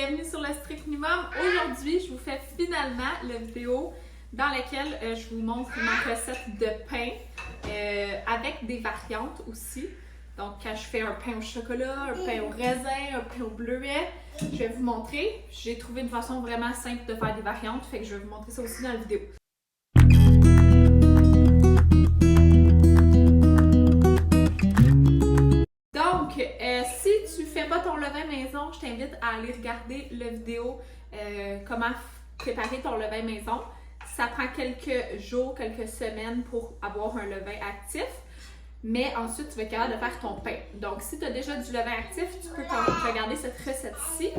bienvenue sur le Strict Minimum. Aujourd'hui, je vous fais finalement la vidéo dans laquelle je vous montre ma recette de pain avec des variantes aussi. Donc, quand je fais un pain au chocolat, un pain au raisin, un pain au bleuet, je vais vous montrer. J'ai trouvé une façon vraiment simple de faire des variantes, fait que je vais vous montrer ça aussi dans la vidéo. Donc, si tu fais pas ton levain maison, je t'invite à aller regarder la vidéo comment préparer ton levain maison. Ça prend quelques jours, quelques semaines pour avoir un levain actif. Mais ensuite, tu vas être capable de faire ton pain. Donc, si tu as déjà du levain actif, tu peux regarder cette recette-ci.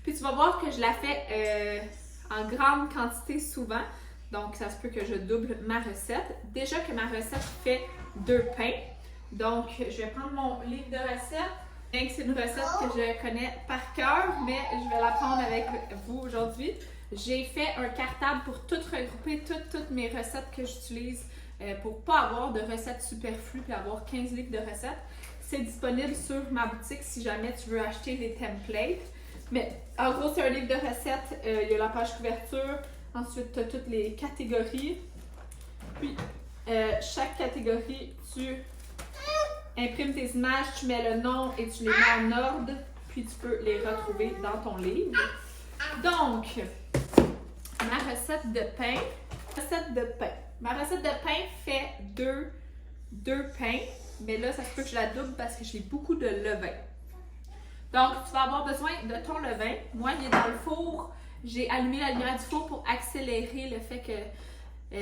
Puis, tu vas voir que je la fais en grande quantité souvent. Donc, ça se peut que je double ma recette. Déjà que ma recette fait 2 pains. Donc, je vais prendre mon livre de recettes. Bien que c'est une recette que je connais par cœur, mais je vais la prendre avec vous aujourd'hui. J'ai fait un cartable pour tout regrouper, toutes mes recettes que j'utilise pour ne pas avoir de recettes superflues et avoir 15 livres de recettes. C'est disponible sur ma boutique si jamais tu veux acheter des templates. Mais en gros, c'est un livre de recettes. Il y a la page couverture. Ensuite, tu as toutes les catégories. Puis, chaque catégorie, tu imprimes tes images, tu mets le nom et tu les mets en ordre. Puis, tu peux les retrouver dans ton livre. Donc, ma recette de pain. Ma recette de pain fait deux pains, mais là, ça se peut que je la double parce que j'ai beaucoup de levain. Donc, tu vas avoir besoin de ton levain. Moi, il est dans le four. J'ai allumé la lumière du four pour accélérer le fait que...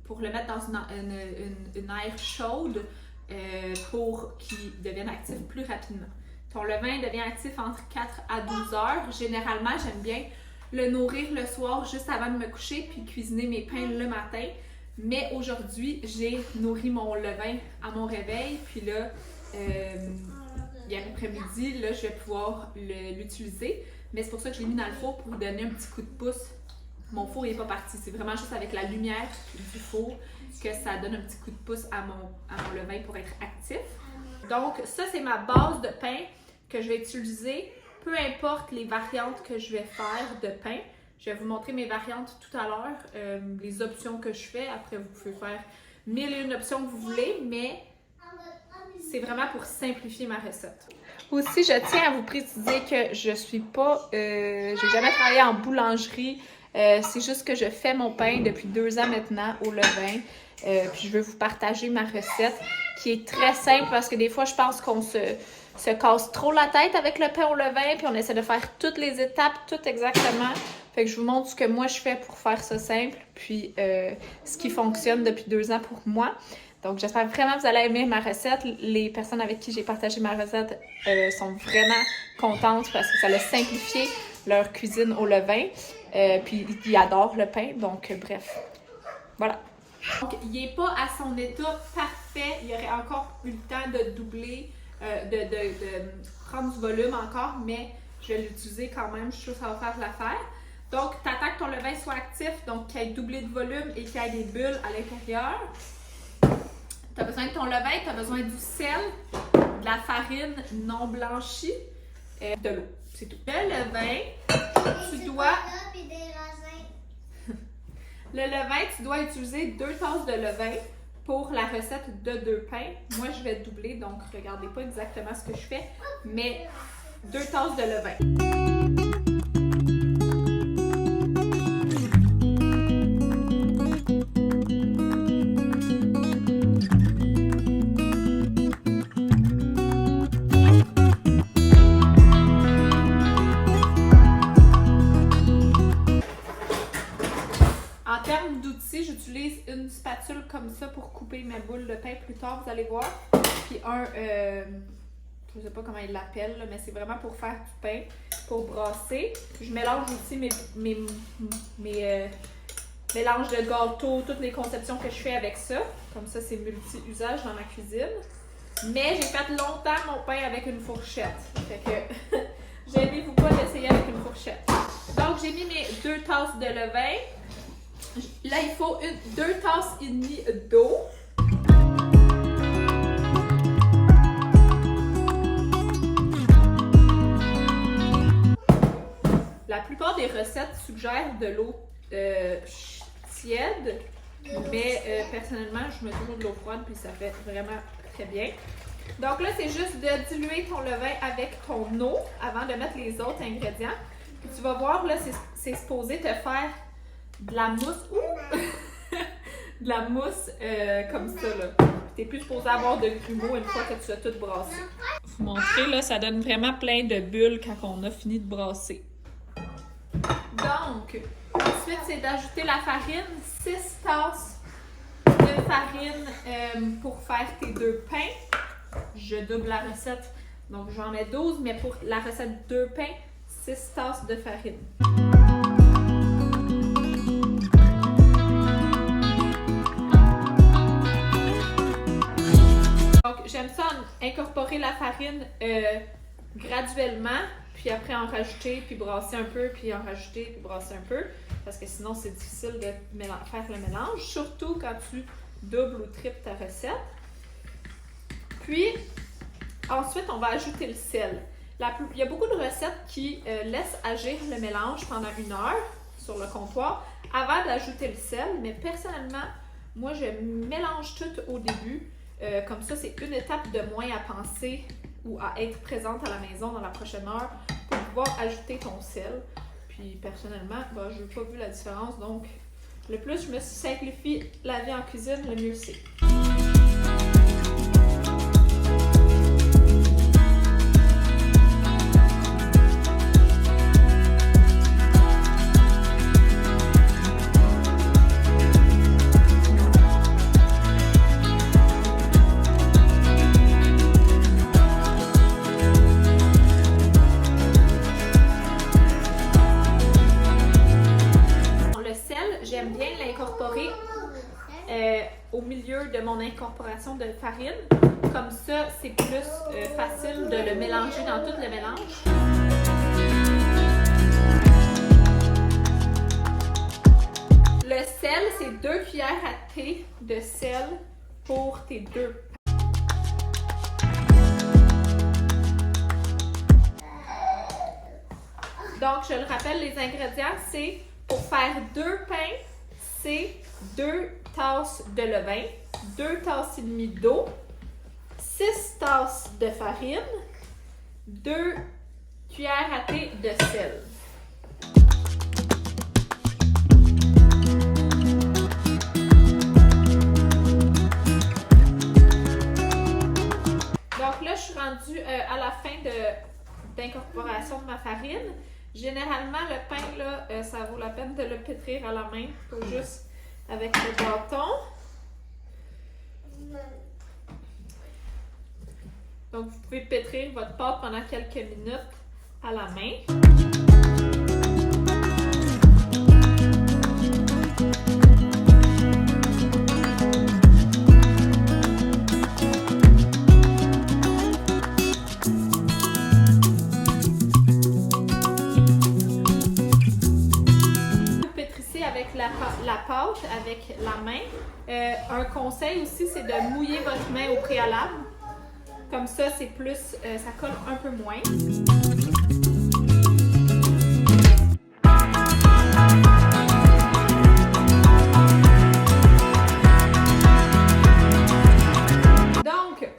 pour le mettre dans une aire chaude pour qu'il devienne actif plus rapidement. Ton levain devient actif entre 4 à 12 heures. Généralement, j'aime bien le nourrir le soir juste avant de me coucher puis cuisiner mes pains le matin. Mais aujourd'hui, j'ai nourri mon levain à mon réveil. Puis là, hier après-midi, là, je vais pouvoir l'utiliser. Mais c'est pour ça que je l'ai mis dans le four pour lui donner un petit coup de pouce. Mon four n'est pas parti. C'est vraiment juste avec la lumière du four que ça donne un petit coup de pouce à mon levain pour être actif. Donc, ça, c'est ma base de pain que je vais utiliser. Peu importe les variantes que je vais faire de pain. Je vais vous montrer mes variantes tout à l'heure, les options que je fais. Après, vous pouvez faire 1001 options que vous voulez, mais c'est vraiment pour simplifier ma recette. Aussi, je tiens à vous préciser que je suis pas... j'ai jamais travaillé en boulangerie. C'est juste que je fais mon pain depuis 2 ans maintenant au levain. Puis je veux vous partager ma recette qui est très simple parce que des fois, je pense qu'on se casse trop la tête avec le pain au levain puis on essaie de faire toutes les étapes, tout exactement. Fait que je vous montre ce que moi je fais pour faire ça simple puis ce qui fonctionne depuis 2 ans pour moi. Donc, j'espère vraiment que vous allez aimer ma recette. Les personnes avec qui j'ai partagé ma recette sont vraiment contentes parce que ça a simplifié leur cuisine au levain. Puis, ils adorent le pain. Donc, bref, voilà. Donc, il n'est pas à son état parfait. Il y aurait encore eu le temps de doubler, de prendre du volume encore, mais je vais l'utiliser quand même. Je suis sûre que ça va faire l'affaire. Donc, tu attends que ton levain soit actif, donc qu'il y ait doublé de volume et qu'il y ait des bulles à l'intérieur. Tu as besoin de ton levain, tu as besoin du sel, de la farine non blanchie, de l'eau. C'est tout. Le levain, tu dois... Le levain, tu dois utiliser 2 tasses de levain pour la recette de 2 pains. Moi, je vais doubler, donc regardez pas exactement ce que je fais, mais 2 tasses de levain. En termes d'outils, j'utilise une spatule comme ça pour couper mes boules de pain plus tard, vous allez voir. Puis je sais pas comment ils l'appellent, mais c'est vraiment pour faire du pain, pour brasser. Je mélange aussi mes mélanges de gâteaux, toutes les conceptions que je fais avec ça. Comme ça, c'est multi-usage dans ma cuisine. Mais j'ai fait longtemps mon pain avec une fourchette. Fait que gênez-vous pas d'essayer avec une fourchette. Donc, j'ai mis mes 2 tasses de levain. Là, il faut 2 tasses et demie d'eau. La plupart des recettes suggèrent de l'eau tiède, mais personnellement, je mets toujours de l'eau froide puis ça fait vraiment très bien. Donc là, c'est juste de diluer ton levain avec ton eau avant de mettre les autres ingrédients. Puis tu vas voir, là, c'est supposé te faire de la mousse. De la mousse comme ça, là. T'es plus supposé avoir de grumeaux une fois que tu as tout brassé. Vous montrer, là, ça donne vraiment plein de bulles quand on a fini de brasser. Donc, ensuite, c'est d'ajouter la farine, 6 tasses de farine pour faire tes 2 pains. Je double la recette, donc j'en mets 12, mais pour la recette 2 pains, 6 tasses de farine. Donc, j'aime ça incorporer la farine graduellement, puis après en rajouter, puis brasser un peu, puis en rajouter, puis brasser un peu, parce que sinon c'est difficile de faire le mélange, surtout quand tu doubles ou triples ta recette. Puis, ensuite, on va ajouter le sel. Il y a beaucoup de recettes qui laissent agir le mélange pendant 1 heure sur le comptoir avant d'ajouter le sel, mais personnellement, moi, je mélange tout au début. Comme ça, c'est une étape de moins à penser ou à être présente à la maison dans la prochaine heure pour pouvoir ajouter ton sel. Puis, personnellement, je n'ai pas vu la différence, donc le plus je me simplifie la vie en cuisine, le mieux c'est. J'aime bien l'incorporer au milieu de mon incorporation de farine. Comme ça, c'est plus facile de le mélanger dans tout le mélange. Le sel, c'est 2 cuillères à thé de sel pour tes 2. Donc, je le rappelle, les ingrédients, c'est pour faire 2 pains, c'est 2 tasses de levain, 2 tasses et demie d'eau, 6 tasses de farine, 2 cuillères à thé de sel. Donc là, je suis rendue à la fin d'incorporation de ma farine. Généralement, le pain, là, ça vaut la peine de le pétrir à la main, pas juste avec le bâton. Donc, vous pouvez pétrir votre pâte pendant quelques minutes à la main. La pâte avec la main. Un conseil aussi, c'est de mouiller votre main au préalable. Comme ça, c'est plus, ça colle un peu moins. Donc,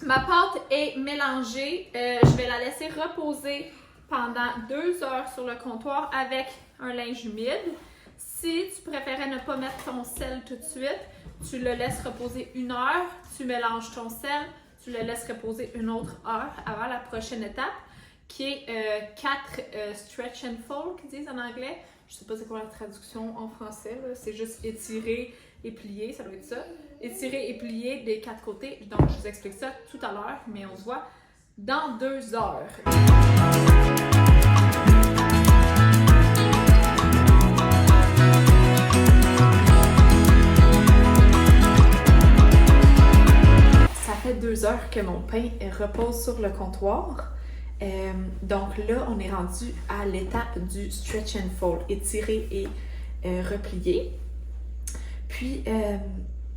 ma pâte est mélangée. Je vais la laisser reposer pendant 2 heures sur le comptoir avec un linge humide. Si tu préférais ne pas mettre ton sel tout de suite, tu le laisses reposer 1 heure, tu mélanges ton sel, tu le laisses reposer une autre heure avant la prochaine étape, qui est 4 stretch and fold, qu'ils disent en anglais. Je sais pas c'est quoi la traduction en français, c'est juste étirer et plier, ça doit être ça. Étirer et plier des 4 côtés. Donc, je vous explique ça tout à l'heure, mais on se voit dans 2 heures. Ça fait 2 heures que mon pain repose sur le comptoir. Donc là, on est rendu à l'étape du stretch and fold, étirer et replier. Puis,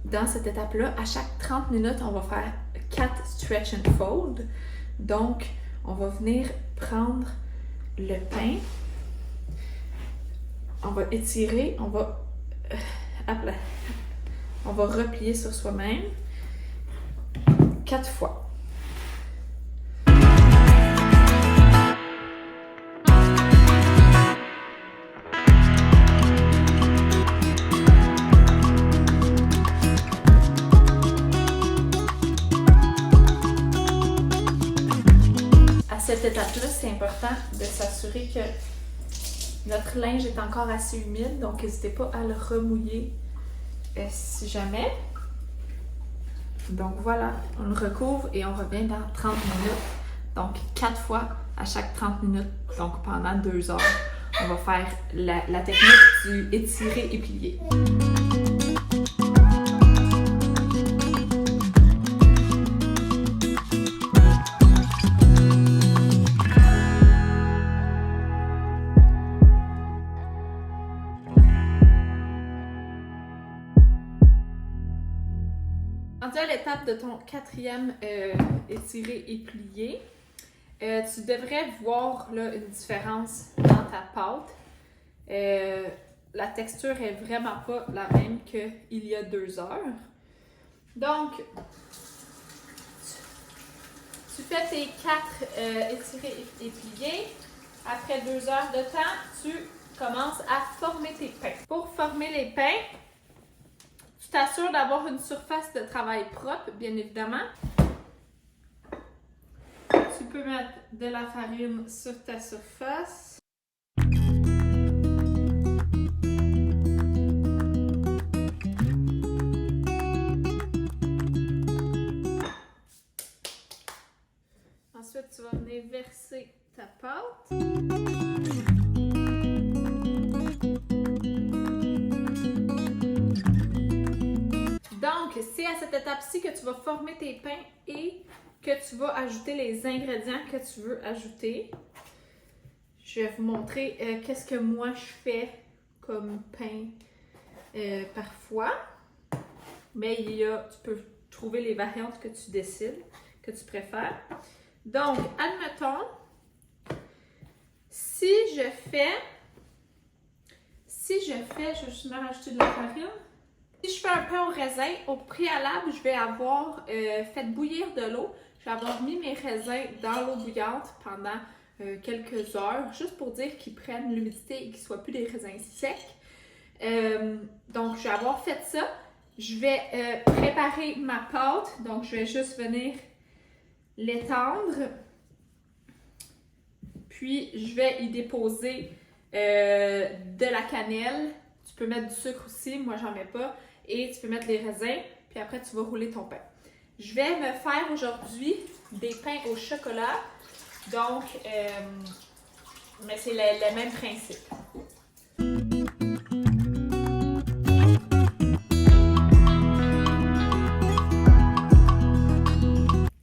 dans cette étape-là, à chaque 30 minutes, on va faire 4 stretch and fold. Donc, on va venir prendre le pain on va étirer, on va replier sur soi-même 4 fois. À cette étape-là, c'est important de s'assurer que notre linge est encore assez humide, donc n'hésitez pas à le remouiller si jamais. Donc voilà, on le recouvre et on revient dans 30 minutes. Donc 4 fois à chaque 30 minutes, donc pendant 2 heures. On va faire la technique du étirer et plier. Rendu à l'étape de ton 4e étiré et plié, tu devrais voir là, une différence dans ta pâte. La texture est vraiment pas la même qu'il y a 2 heures. Donc, tu fais tes 4 étirés et pliés. Après 2 heures de temps, tu commences à former tes pains. Pour former les pains, tu t'assures d'avoir une surface de travail propre, bien évidemment. Tu peux mettre de la farine sur ta surface. Ensuite, tu vas venir verser ta pâte. Donc, c'est à cette étape-ci que tu vas former tes pains et que tu vas ajouter les ingrédients que tu veux ajouter. Je vais vous montrer qu'est-ce que moi je fais comme pain parfois. Mais tu peux trouver les variantes que tu décides, que tu préfères. Donc, admettons, si je fais, je vais juste me rajouter de la farine. Si je fais un pain au raisin, au préalable, je vais avoir fait bouillir de l'eau. Je vais avoir mis mes raisins dans l'eau bouillante pendant quelques heures, juste pour dire qu'ils prennent l'humidité et qu'ils ne soient plus des raisins secs. Donc, je vais avoir fait ça. Je vais préparer ma pâte. Donc, je vais juste venir l'étendre. Puis, je vais y déposer de la cannelle. Tu peux mettre du sucre aussi, moi j'en mets pas. Et tu peux mettre des raisins, puis après tu vas rouler ton pain. Je vais me faire aujourd'hui des pains au chocolat. Donc, mais c'est le même principe.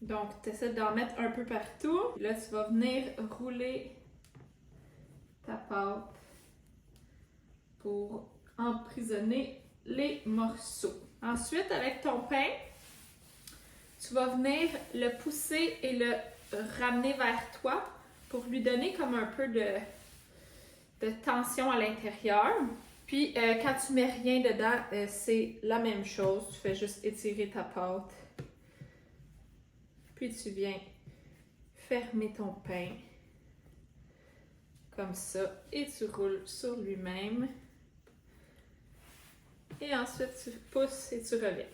Donc, tu essaies d'en mettre un peu partout. Là, tu vas venir rouler ta pâte pour emprisonner les morceaux. Ensuite, avec ton pain, tu vas venir le pousser et le ramener vers toi pour lui donner comme un peu de tension à l'intérieur. Puis, quand tu mets rien dedans, c'est la même chose. Tu fais juste étirer ta pâte. Puis, tu viens fermer ton pain comme ça et tu roules sur lui-même. Et ensuite, tu pousses et tu reviens.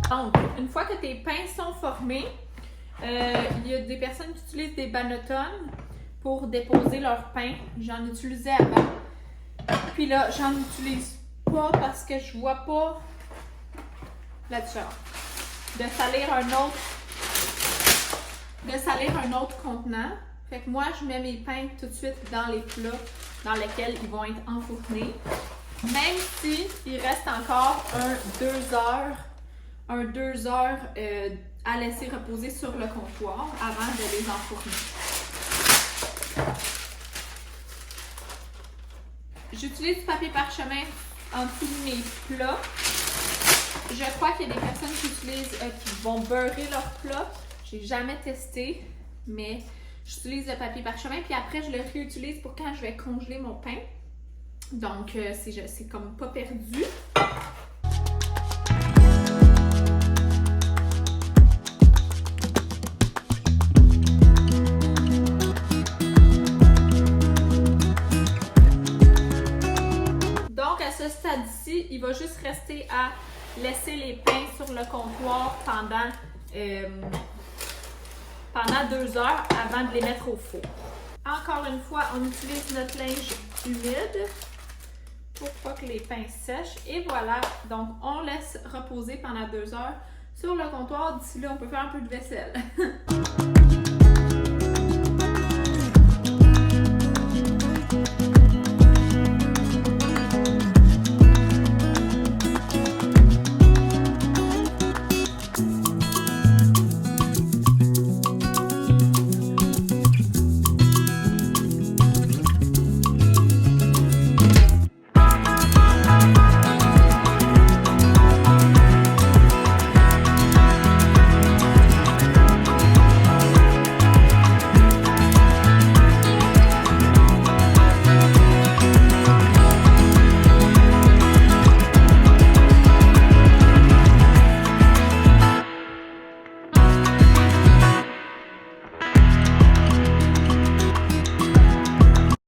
Donc, une fois que tes pains sont formés, il y a des personnes qui utilisent des bannotones pour déposer leur pain. J'en utilisais avant. Puis là, j'en utilise pas parce que je vois pas la différence. De salir un autre contenant. Fait que moi, je mets mes pains tout de suite dans les plats dans lesquels ils vont être enfournés. Même si il reste encore un 2 heures à laisser reposer sur le comptoir avant de les enfourner. J'utilise du papier parchemin en dessous de mes plats. Je crois qu'il y a des personnes qui vont beurrer leurs plats. J'ai jamais testé, mais j'utilise le papier parchemin. Puis après, je le réutilise pour quand je vais congeler mon pain. Donc, c'est comme pas perdu. Donc, à ce stade-ci, il va juste rester à laisser les pains sur le comptoir pendant 2 heures avant de les mettre au four. Encore une fois, on utilise notre linge humide pour pas que les pains sèchent. Et voilà, donc on laisse reposer pendant 2 heures sur le comptoir. D'ici là, on peut faire un peu de vaisselle.